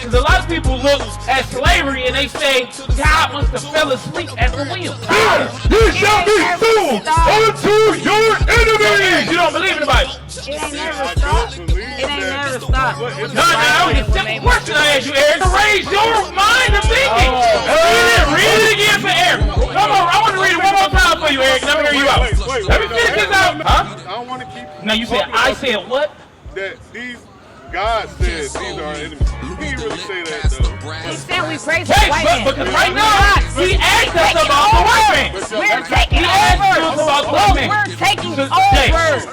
Because a lot of people look at slavery and they say God must have fell asleep at the wheel. You shall be sold unto your enemies. You don't believe in the Bible? It ain't never stopped. It ain't never stopped. No, it's a simple question I asked you, Eric. Raise your mind of thinking. Read it again for Eric. Come on, I want to read it one more time for you, Eric. Let me hear you out. Let me finish this out. Huh? I don't want to keep. Now you said I said what? That these God said these are our enemies. He didn't really say that though. He said we praise the Hey, white man. because right now he asked us about the white man. We're taking He asked us over. about the white man. We're taking Jay. over.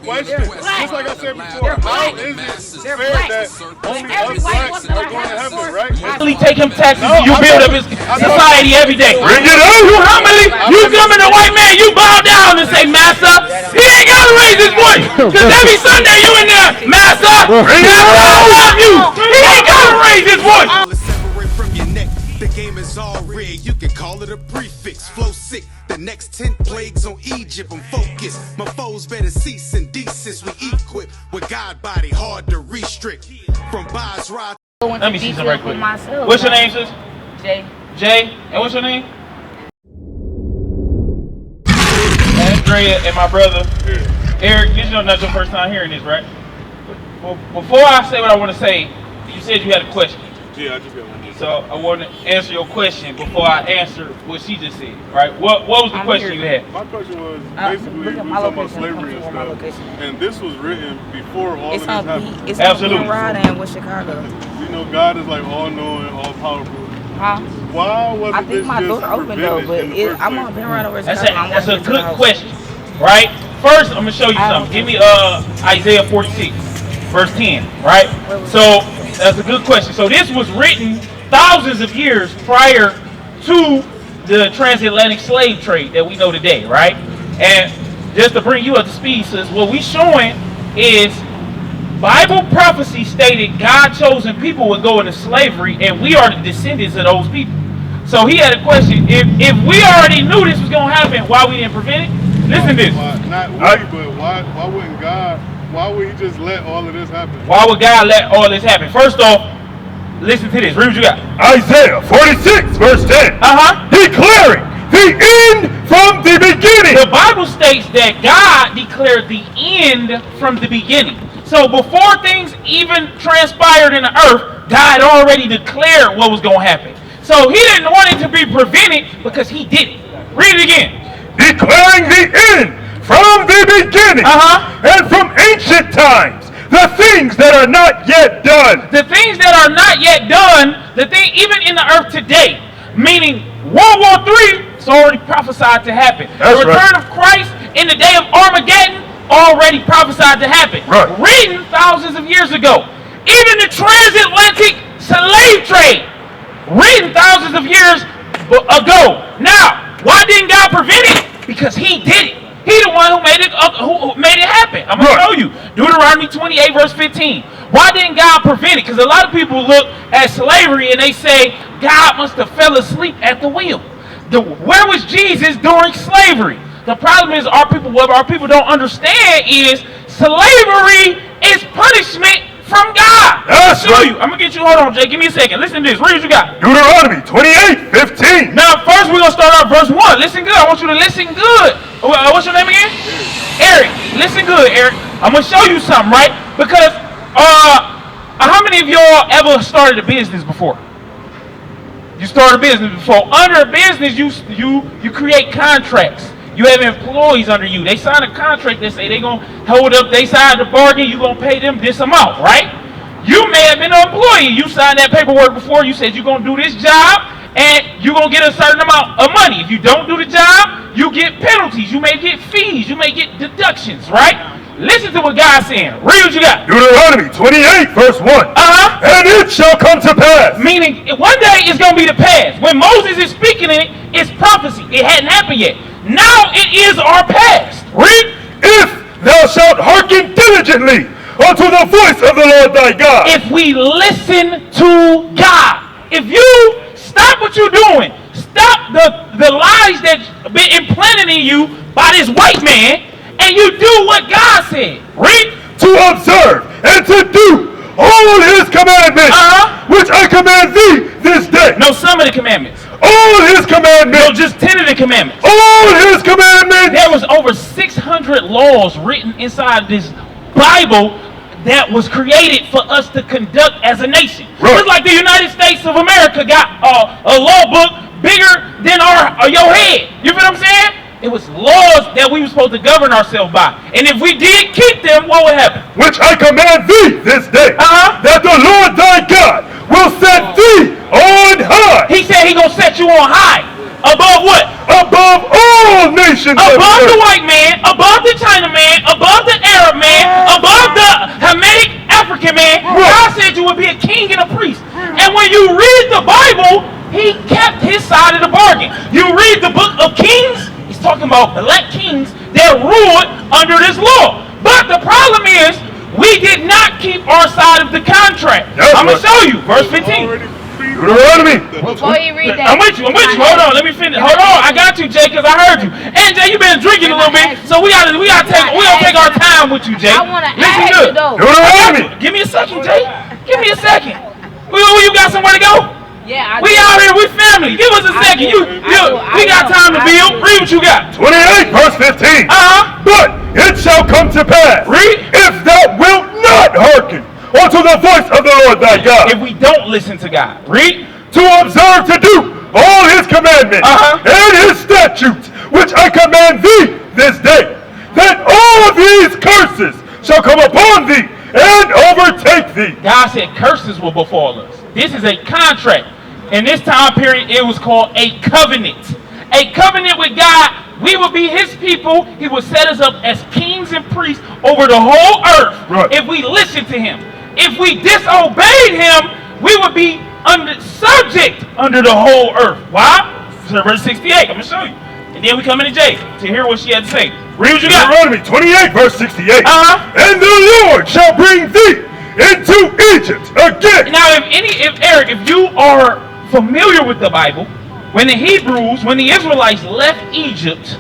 Question, just like I said before, how is it fair that only us blacks are going to heaven, right? Really take him taxes. You build up his society every day. Bring it on. You humbly, you come in the white man, you bow down and say, Master, he ain't got to raise his voice. Because every Sunday you in there, Master, I love you. He ain't got to raise his voice. Separate from your neck. The game is all rigged. You can call it a prefix. Flow sick. The next 10 plagues on Egypt. I'm focused. My foes better cease and desist. We equip with God body hard to restrict. From Basra. Let me see some right quick. What's your name, sis? Jay. Jay. And what's your name? Andrea and my brother. Eric, this is not your first time hearing this, right? Before I say what I want to say, you said you had a question. Yeah, I just got one. So I want to answer your question before I answer what she just said, right? What was the question you had? My question was basically we were talking about slavery and stuff, and this was written before all of this happened. It's Absolutely. on Rod and with Chicago. You know, God is like all-knowing, all-powerful. Huh? Why wasn't I think this my just door open though, prevented but in the first I'm place? on been right over That's Chicago. a good question, right? First, I'm gonna show you something. Give me Isaiah 46, verse 10, right? So that's a good question. So this was written thousands of years prior to the transatlantic slave trade that we know today, right? And just to bring you up to speed, says what we showing is Bible prophecy stated God chosen people would go into slavery, and we are the descendants of those people. So he had a question: if we already knew this was gonna happen, why we didn't prevent it? Listen to this. Not we, but why wouldn't God? Why would He just let all of this happen? Why would God let all this happen? First off, listen to this. Read what you got. Isaiah 46, verse 10. Declaring the end from the beginning. The Bible states that God declared the end from the beginning. So before things even transpired in the earth, God already declared what was going to happen. So he didn't want it to be prevented because he did it. Read it again. Declaring the end from the beginning and from ancient times, the things that are not yet done. The things that are not yet done, even in the earth today, meaning World War III is already prophesied to happen. That's the return right. of Christ in the day of Armageddon already prophesied to happen. Right. Written thousands of years ago. Even the transatlantic slave trade, written thousands of years ago. Now, why didn't God prevent it? Because he did it. He the one who made it happen. I'm going to show you. Deuteronomy 28 verse 15. Why didn't God prevent it? Because a lot of people look at slavery and they say God must have fell asleep at the wheel. Where was Jesus during slavery? The problem is what our people don't understand is slavery is punishment from God. That's I'll show right. you. I'm going to get you. Hold on, Jay. Give me a second. Listen to this. Read what you got. Deuteronomy 28, 15. Now, first we're going to start off verse 1. Listen good. I want you to listen good. What's your name again? Eric. Listen good, Eric. I'm going to show you something, right? Because how many of y'all ever started a business before? You started a business before. Under a business, you create contracts. You have employees under you. They sign a contract that say they're going to hold up their side of the bargain. You're going to pay them this amount, right? You may have been an employee. You signed that paperwork before. You said you're going to do this job and you're going to get a certain amount of money. If you don't do the job, you get penalties. You may get fees. You may get deductions, right? Listen to what God's saying. Read what you got. Deuteronomy 28, verse 1. And it shall come to pass. Meaning, one day it's going to be the past. When Moses is speaking in it, it's prophecy. It hadn't happened yet. Now it is our past. Read. If thou shalt hearken diligently unto the voice of the Lord thy God. If we listen to God. If you stop what you're doing, stop the lies that's been implanted in you by this white man, and you do what God said. Read. To observe and to do all his commandments, which command thee this day. No, some of the commandments. All his commandments. No, just 10 of the commandments. All his commandments. There was over 600 laws written inside this Bible that was created for us to conduct as a nation. Right. Just like the United States of America got a law book bigger than your head. You feel what I'm saying? It was laws that we were supposed to govern ourselves by. And if we did keep them, what would happen? Which I command thee this day, that the Lord thy God will set thee on high. He said he gonna set you on high. Above what? Above all nations. Above the white man, above the China man, above the Arab man, above the Hamitic African man. God said you would be a king and a priest. And when you read the Bible, he kept his side of the bargain. You read the book of Kings, he's talking about elect kings that ruled under this law. But the problem is, we did not keep our side of the contract. I'm going to show you. Verse 15. Deuteronomy. Before you read that, I'm with you. Hold on. Let me finish. Hold on. I got you, Jay, because I heard you. And Jay, you've been drinking a little bit, so we gonna take our time with you, Jay. I want to Listen ask good. you though. Deuteronomy. Give me a second, Jay. Give me a second. You got somewhere to go? Yeah, We out here. We family. Give us a second. We got time to build. Read what you got. 28 verse 15. But it shall come to pass, Read. if thou wilt not hearken unto the voice of the Lord thy God, If we don't listen to God. Read. to observe to do all his commandments and his statutes, which I command thee this day, that all these curses shall come upon thee and overtake thee. God said curses will befall us. This is a contract. In this time period, it was called a covenant. A covenant with God. We will be his people. He will set us up as kings and priests over the whole earth. Right. If we listen to him. If we disobeyed him, we would be subject under the whole earth. Why? Verse 68. I'm going to show you. And then we come into Jay to hear what she had to say. Read what you got. Deuteronomy 28 verse 68. And the Lord shall bring thee into Egypt again. Now, Eric, if you are familiar with the Bible, when the Israelites left Egypt,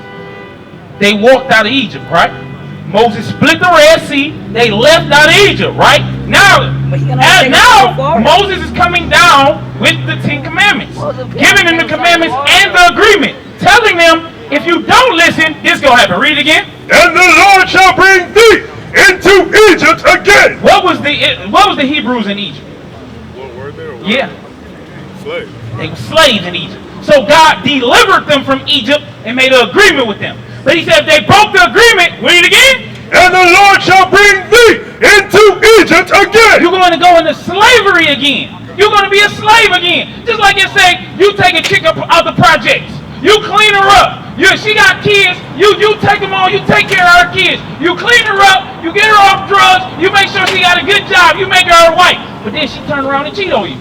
they walked out of Egypt, right? Moses split the Red Sea. They left out of Egypt, right? Now Moses is coming down with the 10 Commandments, giving them the commandments and the agreement, telling them, if you don't listen, this gonna happen. Read it again. And the Lord shall bring thee into Egypt again. What was the Hebrews in Egypt? What were there? Yeah, Slave. they were slaves in Egypt. So God delivered them from Egypt and made an agreement with them. But he said if they broke the agreement, read it again. And the Lord shall bring thee into Egypt again. You're going to go into slavery again. You're going to be a slave again. Just like it say, you take a chick out the projects. You clean her up. She got kids. You take them on. You take care of her kids. You clean her up. You get her off drugs. You make sure she got a good job. You make her a wife. But then she turn around and cheat on you.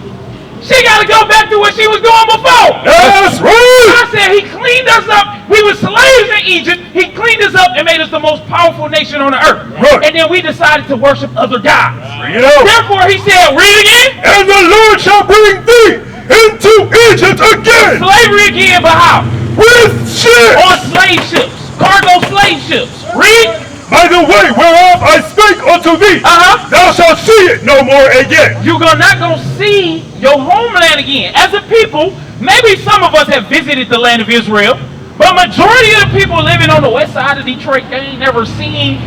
She got to go back to what she was doing before. That's right. God said he cleaned us up. We were slaves in Egypt. He cleaned us up and made us the most powerful nation on the earth. Right. And then we decided to worship other gods. Bring it out. Therefore, he said, read again. And the Lord shall bring thee into Egypt again. Slavery again, but how? With ships. On slave ships. Cargo slave ships. Read. By the way whereof I spake unto thee, thou shalt see it no more again. You're not going to see your homeland again. As a people, maybe some of us have visited the land of Israel, but majority of the people living on the west side of Detroit, they ain't never seen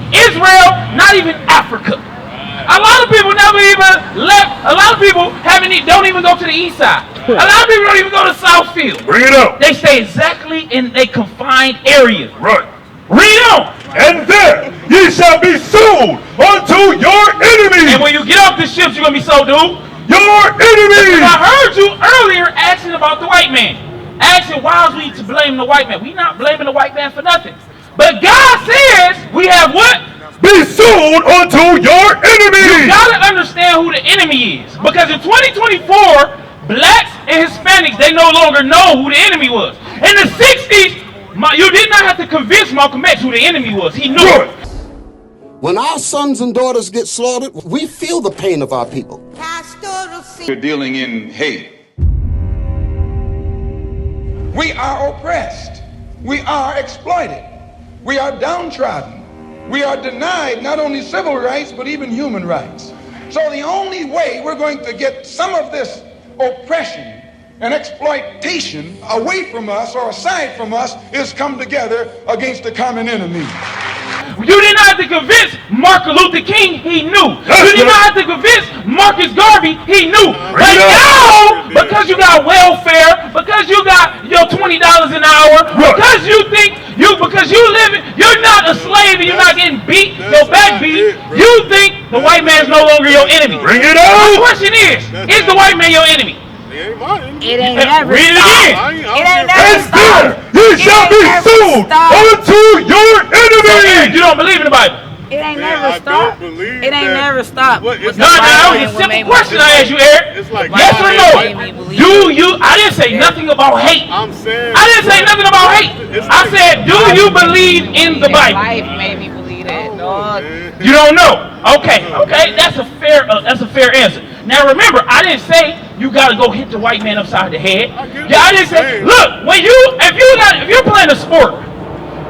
Israel, not even Africa. A lot of people never even left. A lot of people don't even go to the east side. A lot of people don't even go to Southfield. Bring it out. They stay exactly in a confined area. Right. Read on. And there ye shall be sold unto your enemies. And when you get off the ships, you're going to be sold to your enemies. I heard you earlier asking about the white man. Asking why is we to blame the white man. We not blaming the white man for nothing. But God says we have what? Be sold unto your enemies. You got to understand who the enemy is. Because in 2024, blacks and Hispanics, they no longer know who the enemy was. In the 60s, you did not have to convince Malcolm X who the enemy was. He knew it. When our sons and daughters get slaughtered, we feel the pain of our people. We're dealing in hate. We are oppressed. We are exploited. We are downtrodden. We are denied not only civil rights, but even human rights. So the only way we're going to get some of this oppression and exploitation away from us or aside from us is come together against the common enemy. You did not have to convince Martin Luther King, he knew. You did not have to convince Marcus Garvey, he knew. But now, because you got welfare, because you got your $20 an hour, because you think because you living, you're not a slave and you're not getting beat, your back beat, you think the white man is no longer your enemy. Bring it on! My question is the white man your enemy? It ain't never Read it stop. again. It ain't never stop. He shall be sold unto your enemy. You don't believe in the Bible? It ain't never stop. It ain't never stop. No, that was a simple question I asked you, Eric. It's like yes or no? I didn't say nothing about hate. I'm saying. I didn't say nothing about hate. I said, do you believe in the Bible? Life made me believe that, dog. You don't know. Okay, that's a fair answer. Now remember, I didn't say you gotta go hit the white man upside the head. I didn't say, look, if you're playing a sport,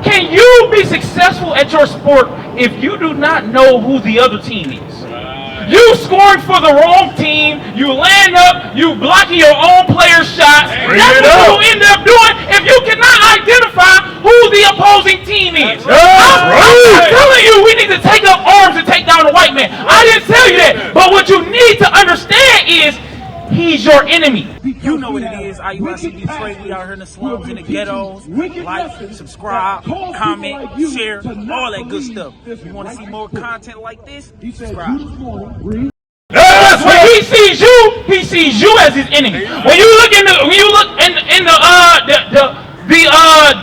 can you be successful at your sport if you do not know who the other team is? You scoring for the wrong team, you land up, you blocking your own player's shots. That's what you end up doing if you cannot identify who the opposing team is. I'm telling you, we need to take up arms and take down the white man. I didn't tell you that. But what you need to understand is he's your enemy. You know what it is, IUIC Detroit. We out here in the slums, in the ghettos. Like, subscribe, comment, share, all that good stuff. If you want to see more content like this, subscribe. When he sees you as his enemy. When you look in the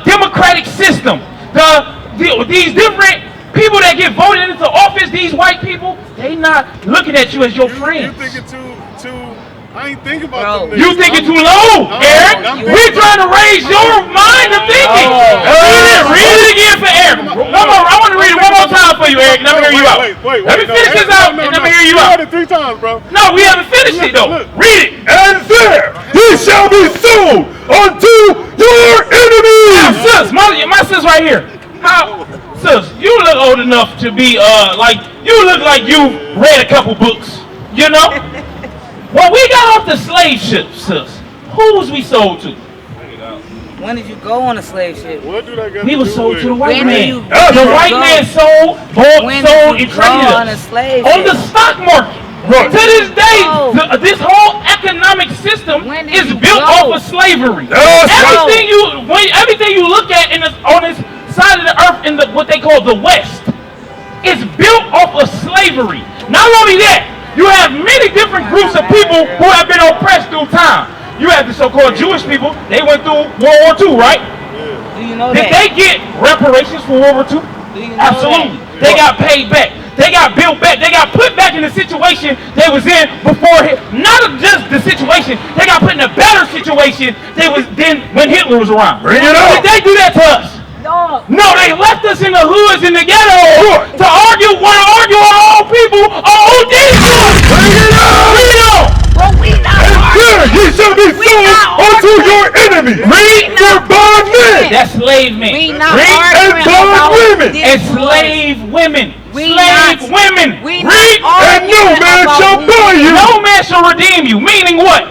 democratic system, these different people that get voted into office, these white people, they not looking at you as your friends. You thinking too. I ain't thinking about them. You thinking too low, Eric. We're trying to raise your mind of thinking. Read it again for Eric. I want to read it one more time for you, Eric. Let me hear you out. Let me finish this out, and let me hear you out. You heard it 3 times, bro. No, we haven't finished it though. Read it. And there he shall be sold unto your enemies. Now, sis, my sis right here. Sis, you look old enough to be you look like you read a couple books. You know. When we got off the slave ship, sis, who was we sold to? When did you go on a slave ship? What do that got We to were do sold with? to the white When man. you The white go? man sold When and did you traded go on a us slave on the ship? stock market. To this day, this whole economic system When did is you built go? off of slavery. Yes, Everything you look at on this side of the earth in what they call the West is built off of slavery. Not only that, you have many different groups of people who have been oppressed through time. You have the so-called Jewish people. They went through World War II, right? Do you know Did that? they get reparations for World War II? Do you know Absolutely. that? They got paid back. They got built back. They got put back in the situation they was in before. Not just the situation. They got put in a better situation they was then when Hitler was around. Bring it up. Did they do that to us? No, they left us in the hoods, in the ghetto, to argue on our own people. Oh, these guys! Bring it on! But we not There ye shall be sold unto your enemies. Read your bondmen. That's slave men. We not Read and arguing bond about women. this And was. slave women. We Slave not- women. We Read not and no arguing man about shall who- buy you. No man shall redeem you. Meaning what?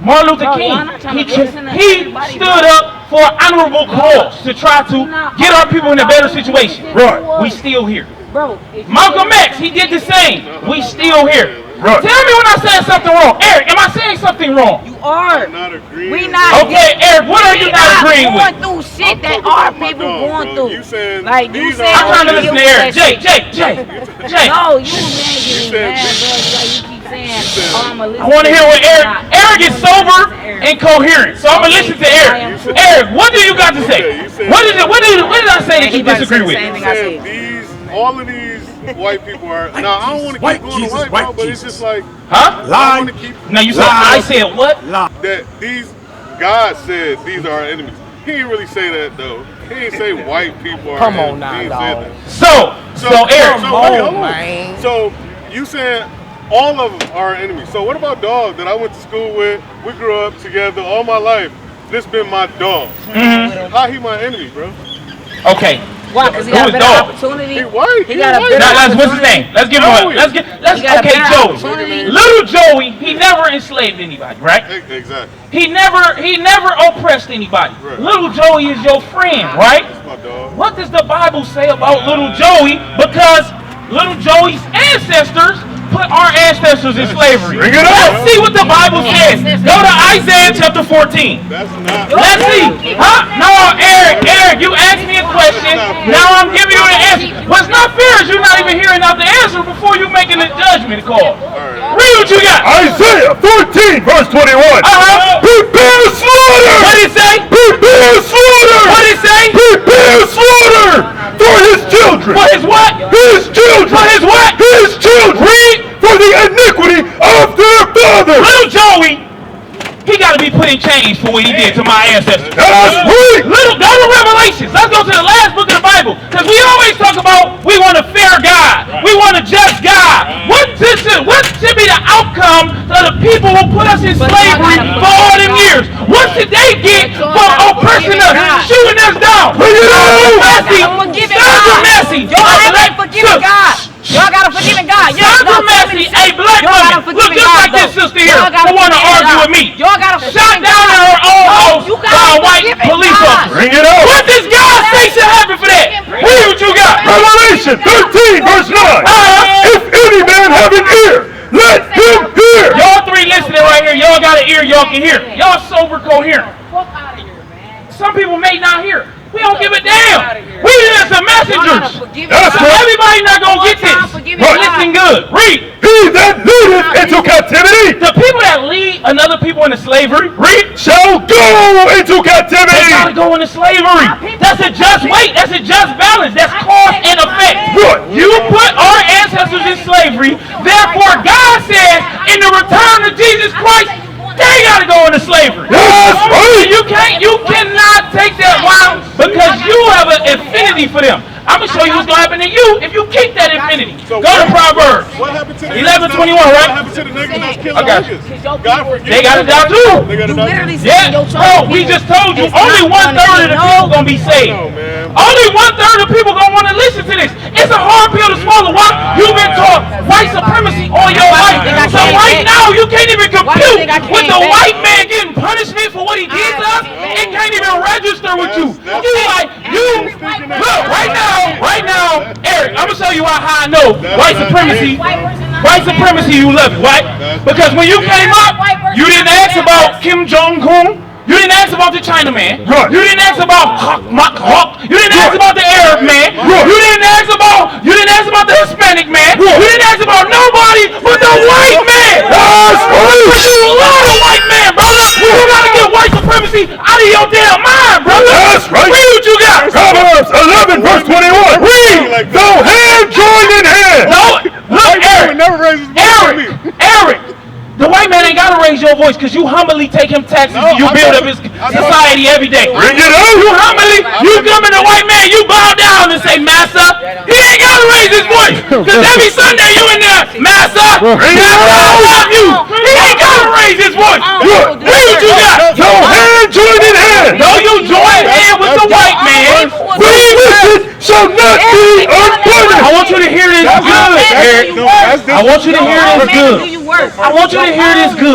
Martin Luther Bro, King, y'all not trying to listen to he everybody, stood bro. up for an honorable cause to try to get our people in a better situation. Right. We still here. Bro, Malcolm X, he did the same. We still here. Right. Tell me when I said something wrong. Eric, am I saying something wrong? you are. I'm not agreeing. We not. Okay, Eric, what are you not agreeing going with? through shit I'm that talking our about my people dog, going bro. through. You saying Like you these said, are I'm trying to deal listen to with Eric. that Jay. No, you making me said- mad, bro. Like you keep saying, oh, I'ma listen I want to hear what Eric. Nah, Eric is sober and coherent, so I'm gonna listen to Eric. Eric, what do you got to say? What did I say that you disagree with? Same thing I said said. all of these white people are. Now I don't want to keep going to white people, but it's just like Huh? I want to keep Now you said I said what? that these God said these are our enemies. He didn't really say that though. He didn't say white people are. Come our on enemies. now, He dog. didn't say that. So Eric, hold on. man. So you said all of them are enemies. So what about dog that I went to school with? We grew up together all my life. This been my dog. How he my enemy, bro? okay. Why? Because he got a better opportunity. He white. He got a better opportunity. What's his name? Let's give him one. Okay, Joey. Little Joey, he never enslaved anybody, right? Exactly. He never oppressed anybody. Right. Little Joey is your friend, right? That's my dog. What does the Bible say about little Joey? Because little Joey's ancestors put our ancestors in slavery. Bring it up. Let's see what the Bible says. Go to Isaiah chapter 14. That's not. Let's see. Huh? No, Eric, you asked me a question. Now I'm giving you the answer. What's not fair is you're not even hearing out the answer before you're making a judgment call. Read what you got. Isaiah 14, verse 21. Prepare slaughter. What did it say? Prepare slaughter. What did it say? Prepare slaughter for his children. For his what? His children. For his what? His children. Read. For the iniquity of their fathers. Little Joey, he got to be put in chains for what he did to my ancestors. That's right. Go to Revelations. Let's go to the last book of the Bible. Because we always talk about we want a fair God. We want a just God. What should be the outcome of the people who put us in slavery for all them years? What should they get for oppressing us, shooting us down? Mercy. Y'all ain't forgiving God. Y'all got a forgiving God. Mercy, a black woman. Look just like this sister here who want to argue with me. Y'all got a Shot down in her own house by a white police officer. Bring it up. What does God say should happen for that? Read what you got. Revelation 13, verse 9. If any man have an ear, let him hear. Y'all three listening right here. Y'all got an ear. Y'all can hear. Y'all sober coherent. Some people may not hear. We don't give a damn. We are the messengers. That's right. Everybody not gonna get this. Right. Listen good. Read. He that leadeth into captivity The people that lead another people into slavery, read, shall go into they captivity. gotta go into slavery. That's a just weight. That's a just balance. That's cause and effect. Right. You put our ancestors in slavery. Therefore, God says, in the return of Jesus Christ, they gotta go into slavery. That's right. You cannot take that wild because you have an affinity for them. I'm gonna show you what's gonna happen to you if you keep that infinity. So Go to Proverbs. What happened to the 11:21, What right? happened to the niggas that's killing I got you. niggas? God forgive They got it down too. They got it You down literally too. said Yeah, your bro, we just told you only 1/3 of the people gonna be saved. No, man. Only 1/3 of people gonna want to listen to this. It's a hard pill to swallow. Why? You've been taught white supremacy all your life. So right now you can't even compute with the white man getting punishment for what he did to us. It can't even register with you. Look, right now, Eric, I'm gonna show you how I know white supremacy, you love it, right? Because when you came up, you didn't ask about Kim Jong-un. You didn't ask about the Chinaman. Right. You didn't ask about Hawk. You didn't ask about the Arab man. Right. You didn't ask about the Hispanic man. Right. You didn't ask about nobody but the white man. That's right. You love the white man, brother. You gotta get white supremacy out of your damn mind, brother. That's right. Read what you got. Proverbs 11, verse 21. Read. Though hand joined in hand. No, look, Eric. Never raise his voice for me. Eric. The white man ain't gotta raise your voice because you humbly take him taxes and you build up his society every day. Bring it You up. humbly, you come in the white man, you bow down and say, Master. He ain't gotta raise his voice because every Sunday you in there, Master, I love you. He ain't gotta raise his voice. Read what you got. Though hand joined in hand. No, you join hand with the white man. The wicked shall not be unpunished. I want you to hear this good, Eric. I want you to hear this good. I want you to hear this good.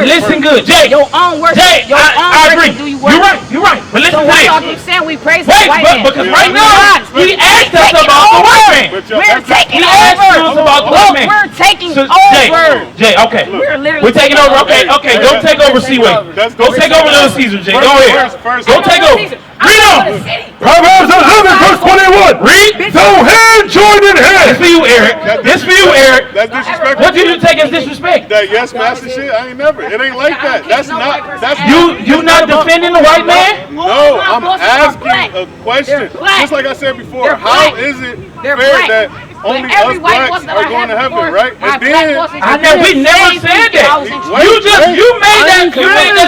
Listen good, Jay. Your own worship. Jay, Your own I agree. worship do you You're worship. right. You're right. But listen So to why y'all this. keep saying we praise the Wait, white but man? because right now he asked us about the white man. We're taking He asked us over. about the white man. We're taking So, over. Jay, okay. We're taking over. Okay. Go take over, Seaway. Go take over Little Caesar, Jay. Go ahead. Go take over. Read on. Proverbs 11, verse 21. Read. Though hand joined in hand. This for you, Eric. This for you, Eric. That's disrespectful. What did you take as disrespect? That yes, master shit. I ain't never. It ain't like that. That's not. That's You not defending the white man? No, I'm asking a question. Just like I said before, how is it fair that only us blacks are going to heaven, right? And then we never said that. You made that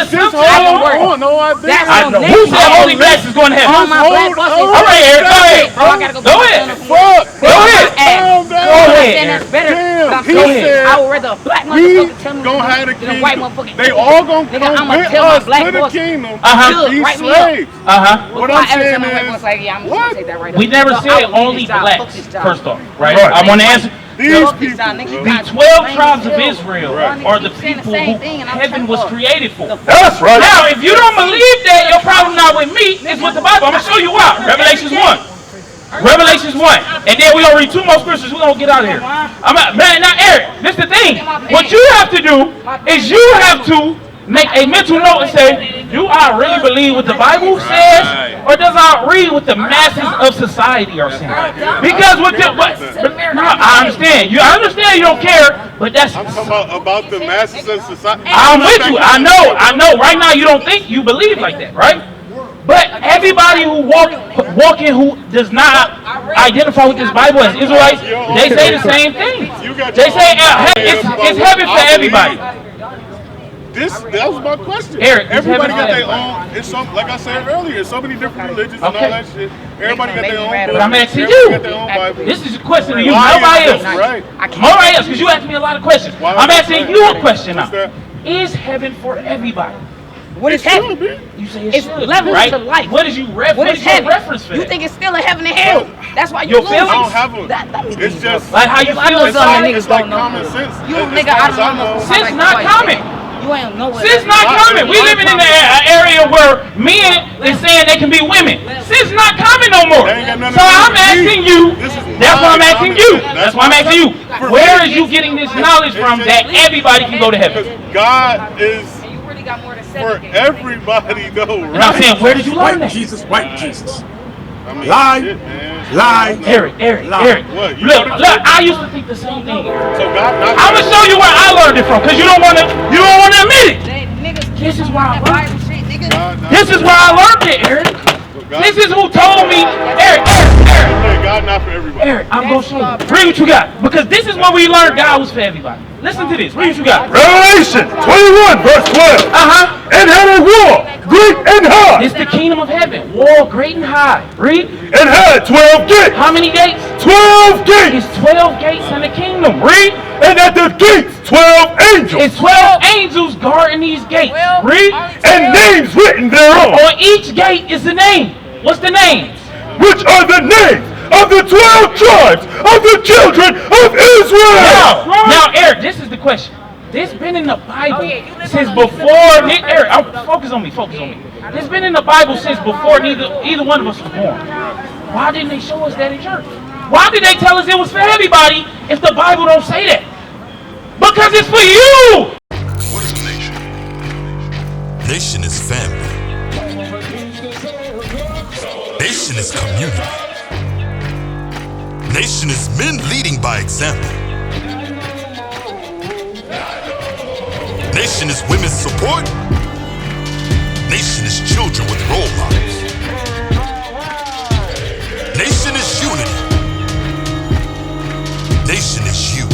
assumption. hold on, no, I didn't. I know. Who said only blacks is going to heaven? All my black bosses. All right, Eric, go ahead. Oh, I gotta go. Go ahead. Fuck. Go ahead. Go ahead, That's better. Damn, Stop he saying said I would rather a black we motherfucker tell me gonna have the than a white kingdom. motherfucker. They all gonna Nigga, come I'ma with tell my us black to the boss, kingdom. good, Be write me up. slaves. What I'm saying is, I'm what? say that right We up. never No, I said will leave only this job. blacks, Fuck this job. first off, right? Right. I want to answer. These Fuck this people, job, nigga. You bro. The got 12 lame tribes of as hell. Israel Right. are the Keep saying the people same who thing and I'm heaven turned was up. created for. That's right. Now, if you don't believe that, your problem not with me, it's with the Bible. I'm going to show you why. Revelations 1. Revelations 1. And then we're going to read 2 more scriptures. We're going to get out of here. Man, now, Eric, this is the thing. What you have to do is you have to make a mental note and say, do I really believe what the Bible says, or does I read what the masses of society are saying? Because with the, no, I understand. I understand you don't care, but that's. I'm talking about the masses of society. I'm with you. I know. Right now you don't think you believe like that, right? But everybody who walking who does not identify with this Bible as Israelites, they say the same thing. They say it's heaven for everybody. That was my question. Eric, everybody got their own. It's so, like I said earlier, so many different religions and all that shit. Everybody got their own. But I'm asking Everybody you. got their own Bible. This is a question to you. Why Nobody is else. this right? Nobody else, because you asked me a lot of questions. I'm asking you a question now. What's that? Is heaven for everybody? What is heaven? You say It's should, levels right? to life. What is you What is heaven? reference for You that? think it's still a heaven and hell? That's why you Your lose. feelings? I don't have a. That me It's just Like how you I feel know it's some inside? like, niggas it's like don't know. common sense. You As nigga, far I as don't know. Since not common. You ain't know what. Sin's not common. We living in an area where men is saying they can be women. Sin's not common no more. That ain't got nothing So to do I'm with me. asking you. This is That's why I'm my asking common you. sense. That's why I'm asking you. Where is you getting this knowledge from that everybody can go to heaven? Because God is You really got more than for 7 everybody, though, And I'm right? saying, where did you learn White that? Jesus, white Jesus. I mean, Lie. shit, man. Lie. Eric. What? You Look, know the truth? I used to think the same thing. So God, I'm gonna show you where I learned it from, cause you don't wanna admit it. Niggas, This is where I learned it. shit, niggas. This is where I learned it, Eric. This is who told me, Eric. God not for everybody. Eric, I'm gonna show you. Read what you got, because this is where we learned God was for everybody. Listen to this. Read what you got. Revelation 21, verse 12. And had a wall, great and high. It's the kingdom of heaven. Wall great and high. Read. And had 12 gates. How many gates? 12 gates. It's 12 gates in the kingdom. Read. And at the gates 12 angels. It's 12 angels guarding these gates. Read. And names written thereon. On each gate is the name. What's the names? Which are the names of the 12 tribes of the children of Israel. Now, Eric, this is the question. This been in the Bible since before. Eric, focus on me. This been in the Bible since before either one of us was born. Why didn't they show us that in church? Why did they tell us it was for everybody if the Bible don't say that? Because it's for you. What is a nation? Nation is family. Nation is community. Nation is men leading by example. Nation is women's support. Nation is children with role models. Nation is unity. Nation is you.